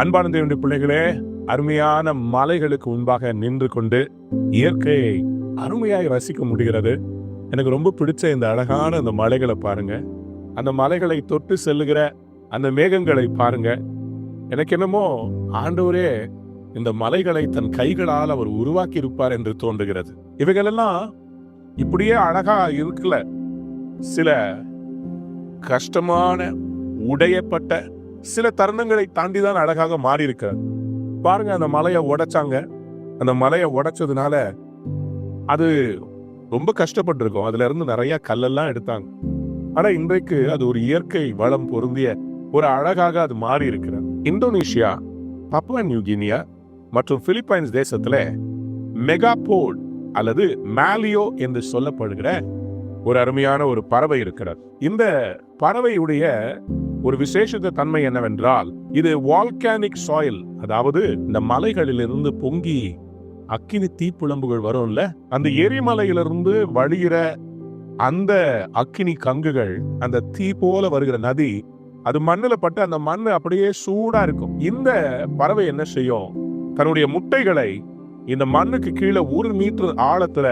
அன்பான தேவனுடைய பிள்ளைகளே, அருமையான மலைகளுக்கு முன்பாக நின்று கொண்டு இயற்கையை அருமையாய் ரசிக்க முடிகிறது. எனக்கு ரொம்ப பிடிச்ச இந்த அழகான அந்த மலைகளை பாருங்க. அந்த மலைகளை தொட்டு செல்லுகிற அந்த மேகங்களை பாருங்க. எனக்கு என்னமோ ஆண்டவரே இந்த மலைகளை தன் கைகளால் அவர் உருவாக்கி இருப்பார் என்று தோன்றுகிறது. இவைகளெல்லாம் இப்படியே அழகா இருக்குல்ல, சில கஷ்டமான உடையப்பட்ட சில தருணங்களை தாண்டிதான் அழகாக மாறி இருக்கிறது. பாருங்க, அந்த மலையை உடைச்சாங்க. அந்த மலையை உடைச்சதுனால அது ரொம்ப கஷ்டப்பட்டு இருக்கும். அதுல இருந்து நிறைய கல்லெல்லாம் எடுத்தாங்க. ஆனா இன்றைக்கு அது ஒரு இயற்கை வளம் பொருந்திய ஒரு அழகாக அது மாறி இருக்கிறது. இந்தோனேஷியா, பப்புவா நியூ கினியா மற்றும் பிலிப்பைன்ஸ் தேசத்துல மெகாபோட் அல்லது மேலியோ என்று சொல்லப்படுகிற ஒரு அருமையான ஒரு பறவை இருக்கிறது. இந்த பறவையுடைய ஒரு விசேஷ தன்மை என்னவென்றால், இது வால்கானிக் சாயில், அதாவது இந்த மலைகளிலிருந்து பொங்கி அக்கினி தீப்புழம்புகள் வரும்ல, அந்த எரிமலையிலிருந்து வழிகிற அந்த அக்கினி கங்குகள், அந்த தீ போல வருகிற நதி, அது மண்ணுல பட்டு அந்த மண்ணு அப்படியே சூடா இருக்கும். இந்த பறவை என்ன செய்யும், தன்னுடைய முட்டைகளை இந்த மண்ணுக்கு கீழே 1 மீட்டர் ஆழத்துல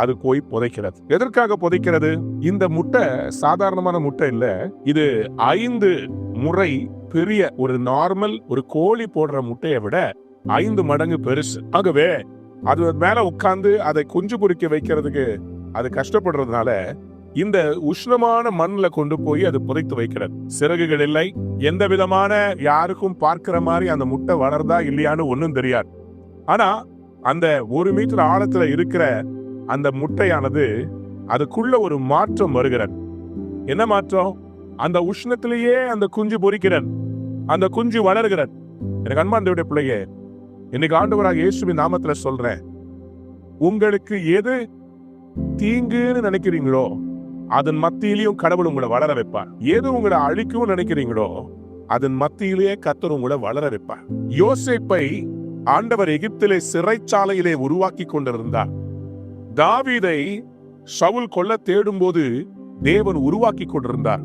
அது போய் புதைக்கிறது. எதற்காக புதைக்கிறது? இந்த முட்டை சாதாரணமான முட்டை இல்ல, இது 5 முறை பெரிய ஒரு நார்மல் ஒரு கோழி போடுற முட்டையை விட 5 மடங்கு பெருசு. ஆகவே அது மேல உட்கார்ந்து அதை குஞ்சு பொறிக்க வைக்கிறதுக்கு அது கஷ்டப்படுறதுனால இந்த உஷ்ணமான மண்ணுல கொண்டு போய் அது புதைத்து வைக்கிறது. சிறகுகள் இல்லை, எந்த விதமான யாருக்கும் பார்க்கிற மாதிரி அந்த முட்டை வளர்ந்தா இல்லையான்னு ஒன்னும் தெரியாது. ஆனா அந்த 1 மீட்டர் ஆழத்துல இருக்கிற அந்த முட்டையானது அதுக்குள்ள ஒரு மாற்றம் வருகிறது. என்ன மாற்றம்? அந்த உஷ்ணத்திலேயே அந்த குஞ்சு பொறிக்கிறது, அந்த குஞ்சு வளர்கிறது. எனக்கு அன்பான பிள்ளையே, இன்னைக்கு ஆண்டவராக இயேசுவின் நாமத்துல சொல்றேன், உங்களுக்கு எது தீங்குன்னு நினைக்கிறீங்களோ அதன் மத்தியிலையும் கடவுள் உங்களை வளர வைப்பார். எது உங்களை அழிக்கும் நினைக்கிறீங்களோ அதன் மத்தியிலேயே கர்த்தர் உங்களை வளர வைப்பார். யோசேப்பை ஆண்டவர் எகிப்திலே சிறைச்சாலையிலே உருவாக்கி கொண்டிருந்தார். தாவீதை சவுல் கொல்ல தேடும் போது தேவன் உருவாக்கி கொண்டிருந்தார்.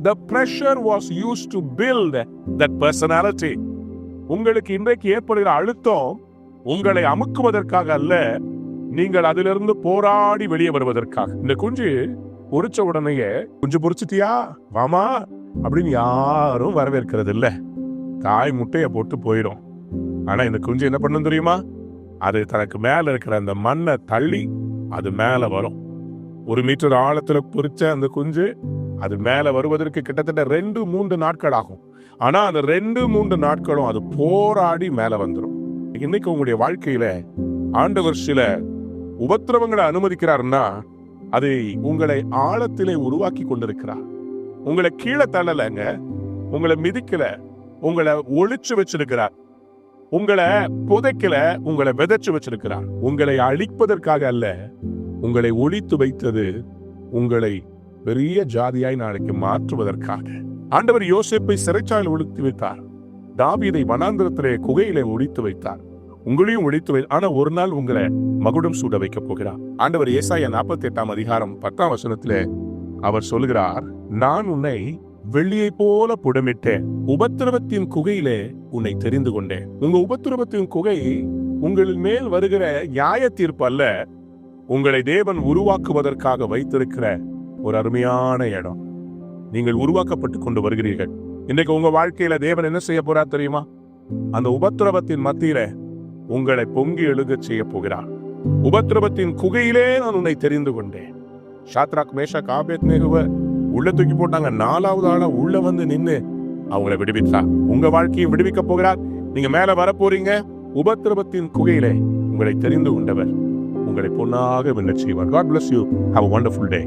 The pressure was used to build that personality. உங்களுக்கு இன்றைக்கு ஏற்படுகிற அழுத்தம் உங்களை அமுக்குவதற்காக அல்ல, நீங்கள் அதிலிருந்து போராடி வெளியே வருவதற்காக. இந்த குஞ்சு பொறிச்ச உடனேயே, குஞ்சு பொறிச்சிட்டியா வாமா அப்படின்னு யாரும் வரவேற்கிறது இல்ல. தாய் முட்டையை போட்டு போயிடும். ஆனா இந்த குஞ்சு என்ன பண்ணும் தெரியுமா? அது தனக்கு மேல இருக்கிற அந்த மண்ணை தள்ளி அது மேல வரும். 1 மீட்டர் ஆழத்துல பொறிச்ச அந்த குஞ்சு அது மேல வருவதற்கு கிட்டத்தட்ட 2-3 நாட்கள் ஆகும். ஆனா அந்த 2-3 நாட்களும் அது போராடி மேல வந்துடும். இன்னைக்கு உங்களுடைய வாழ்க்கையில ஆண்டவர் சில உபத்திரவங்களை அனுமதிக்கிறார்னா அதை உங்களை ஆழத்திலே உருவாக்கி கொண்டிருக்கிறார். உங்களை கீழே தள்ளலங்க, உங்களை மிதிக்கல, உங்களை ஒளிச்சு வச்சிருக்கிறார். உங்களை புதைக்கல, உங்களை விதைச்சு வச்சிருக்கிறார். உங்களை அழிப்பதற்காக அல்ல, உங்களை ஒளித்து வைத்தது உங்களை பெரிய ஜாதியாய் நாளைக்கு மாற்றுவதற்காக. ஆண்டவர் யோசேப்பை சிறைச்சாலையில் ஒளித்து வைத்தார். தாவீதை வனாந்திரத்திலே குகையிலே ஒளித்து வைத்தார். உங்களையும் ஒளித்து வை. ஆனா ஒரு நாள் உங்களை மகுடம் சூட வைக்க போகிறார். ஆண்டவர் ஏசாயா 48 அதிகாரம் 10 வசனத்திலே அவர் சொல்கிறார், நான் உன்னை வெள்ளியை போல புடமிட்டேன், உபத்திரவத்தின் குகையிலே உன்னை தெரிந்து கொண்டேன். உங்க உபத்திரவத்தின் குகை உங்கள் மேல் வருகிற நியாய தீர்ப்பு அல்ல, உங்களை தேவன் உருவாக்குவதற்காக வைத்திருக்கிற ஒரு அருமையான இடம். நீங்கள் உருவாக்கப்பட்டு கொண்டு வருகிறீர்கள். இன்றைக்கு உங்க வாழ்க்கையில தேவன் என்ன செய்ய போறார் தெரியுமா? அந்த உபத்திரவத்தின் மத்தியில உங்களை பொங்கி எழுக செய்ய போகிறார். உபத்திரவத்தின் குகையிலே நான் உன்னை தெரிந்து கொண்டேன். ஷாத்ராக், மேஷாக், ஆபேத்நேகோவை உள்ள தூக்கி போட்டாங்க. 4வது ஆளா உள்ள வந்து நின்னு அவங்களை விடுவித்தார். உங்க வாழ்க்கையை விடுவிக்க போகிறார். நீங்க மேல வர போறீங்க. உபத்திரவத்தின் குகையிலே உங்களை தெரிந்து கொண்டவர் உங்களை பொன்னாக விண்ண செய்வார். God bless you. Have a wonderful day.